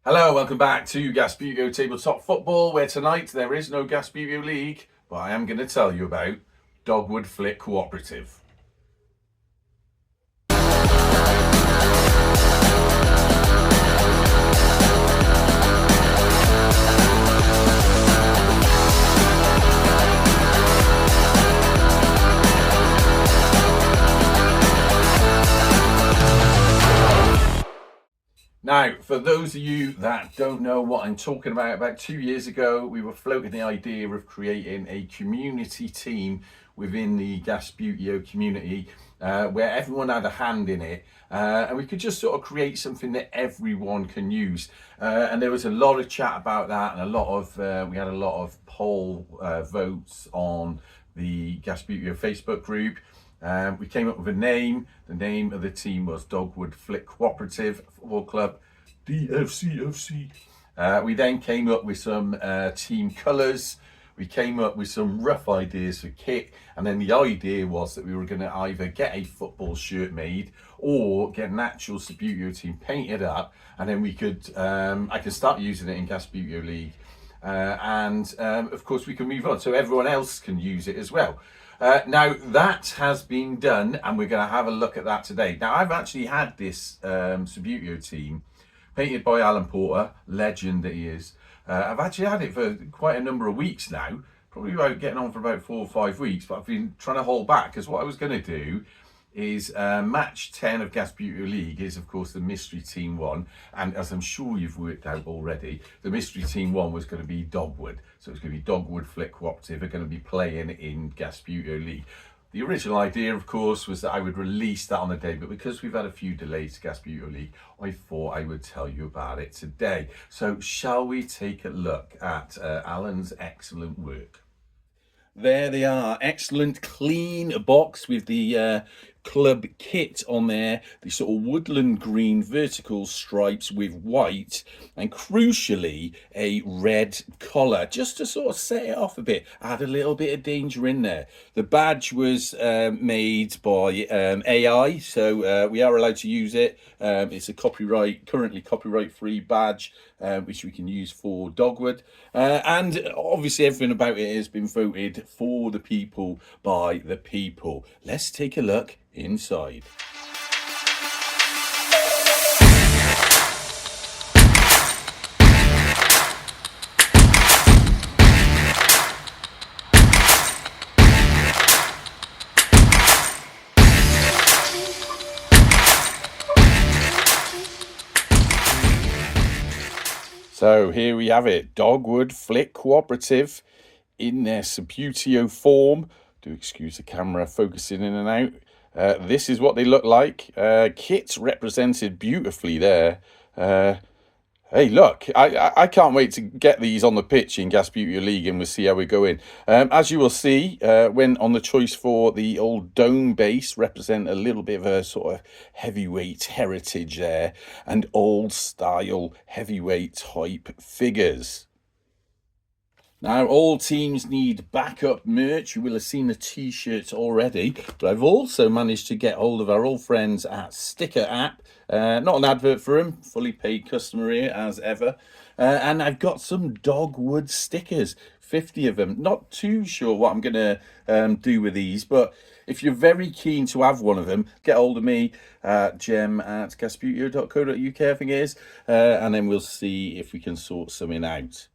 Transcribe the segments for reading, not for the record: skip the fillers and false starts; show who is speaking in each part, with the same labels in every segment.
Speaker 1: Hello, welcome back to Gasbutio Tabletop Football, where tonight there is no Gasbutio League, but I am going to tell you about Dogwood Flick Cooperative. Now, for those of you that don't know what I'm talking about 2 years ago, we were floating the idea of creating a community team within the Gasbutio community where everyone had a hand in it, and we could just sort of create something that everyone can use. And there was a lot of chat about that, and we had a lot of poll votes on the Gasbutio Facebook group. We came up with a name. The name of the team was Dogwood Flick Cooperative Football Club, DFCFC. We then came up with some team colours. We came up with some rough ideas for kit, and then the idea was that we were going to either get a football shirt made or get an actual Sabutio team painted up, and then we could I could start using it in Gasbutio League, and of course we can move on so everyone else can use it as well. Now that has been done, and we're going to have a look at that today. Now I've actually had this Sabutio team painted by alnport, legend that he is. I've actually had it for quite a number of weeks now, probably about getting on for about 4 or 5 weeks, but I've been trying to hold back because what I was going to do is match 10 of Gasbutio League is of course the mystery team 1, and as I'm sure you've worked out already, the mystery team 1 was going to be Dogwood, so it's going to be Dogwood Flick Cooperative are going to be playing in Gasbutio League. The original idea, of course, was that I would release that on the day, but because we've had a few delays to Gasbutio League, I thought I would tell you about it today. So shall we take a look at Alan's excellent work? There they are, excellent clean box with the club kit on there, the sort of woodland green vertical stripes with white, and crucially a red collar just to sort of set it off a bit, add a little bit of danger in there. The badge was made by AI, so we are allowed to use it. It's a currently copyright free badge, which we can use for Dogwood, and obviously everything about it has been voted for the people by the people. Let's take a look inside. So here we have it, Dogwood Flick Cooperative in their Sabutio form. Do excuse the camera focusing in and out. This is what they look like. Kit represented beautifully there. Hey, look, I can't wait to get these on the pitch in Gasbutio League, and we'll see how we go in. As you will see, when on the choice for the old dome base, represent a little bit of a sort of heavyweight heritage there, and old style heavyweight type figures. Now, all teams need backup merch. You will have seen the T-shirts already, but I've also managed to get hold of our old friends at Sticker App. Not an advert for them, fully paid customer here as ever. And I've got some Dogwood stickers, 50 of them. Not too sure what I'm going to do with these, but if you're very keen to have one of them, get hold of me, gem@gasbutio.co.uk, I think it is, and then we'll see if we can sort something out.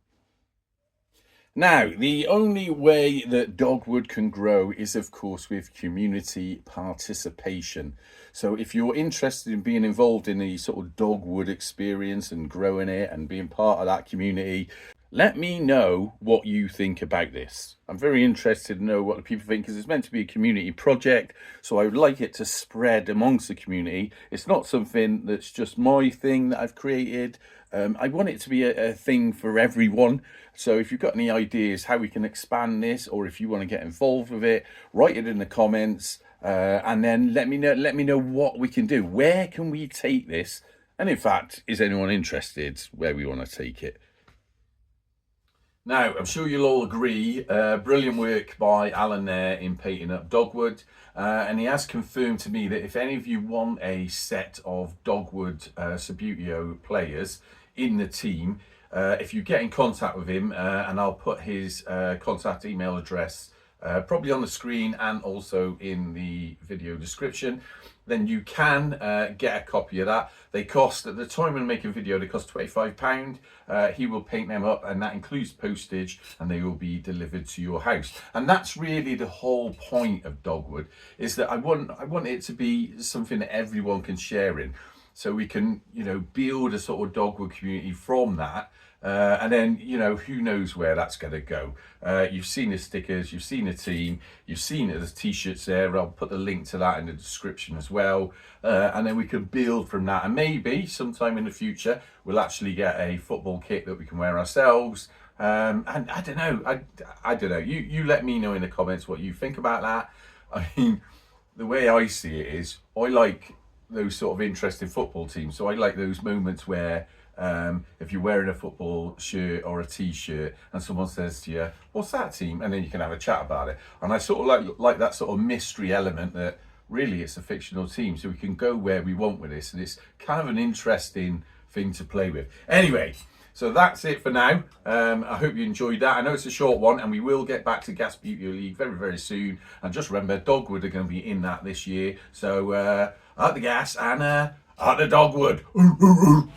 Speaker 1: Now, the only way that Dogwood can grow is, of course, with community participation. So if you're interested in being involved in the sort of Dogwood experience and growing it and being part of that community, let me know what you think about this. I'm very interested to know what the people think, because it's meant to be a community project, so I would like it to spread amongst the community. It's not something that's just my thing that I've created. I want it to be a thing for everyone. So if you've got any ideas how we can expand this, or if you want to get involved with it, write it in the comments, and then let me know what we can do. Where can we take this? And in fact, is anyone interested where we want to take it? Now, I'm sure you'll all agree, brilliant work by Alan there in painting up Dogwood. And he has confirmed to me that if any of you want a set of Dogwood Subbuteo players in the team, if you get in contact with him, and I'll put his contact email address probably on the screen and also in the video description, then you can get a copy of that. They cost, at the time when making video, they cost £25. He will paint them up, and that includes postage, and they will be delivered to your house. And that's really the whole point of Dogwood, is that I want it to be something that everyone can share in, so we can, you know, build a sort of Dogwood community from that. And then, you know, who knows where that's going to go. You've seen the stickers, you've seen the team, you've seen the t-shirts there. I'll put the link to that in the description as well. And then we can build from that. And maybe sometime in the future, we'll actually get a football kit that we can wear ourselves. And I don't know, I don't know. You let me know in the comments what you think about that. I mean, the way I see it is, I like those sort of interesting football teams. So I like those moments where if you're wearing a football shirt or a t-shirt and someone says to you, what's that team? And then you can have a chat about it. And I sort of like that sort of mystery element, that really it's a fictional team, so we can go where we want with this, and it's kind of an interesting thing to play with. Anyway, so that's it for now. I hope you enjoyed that. I know it's a short one, and we will get back to Gasbuteo League very, very soon. And just remember, Dogwood are going to be in that this year. So up the gas and up the Dogwood. Ooh, ooh, ooh.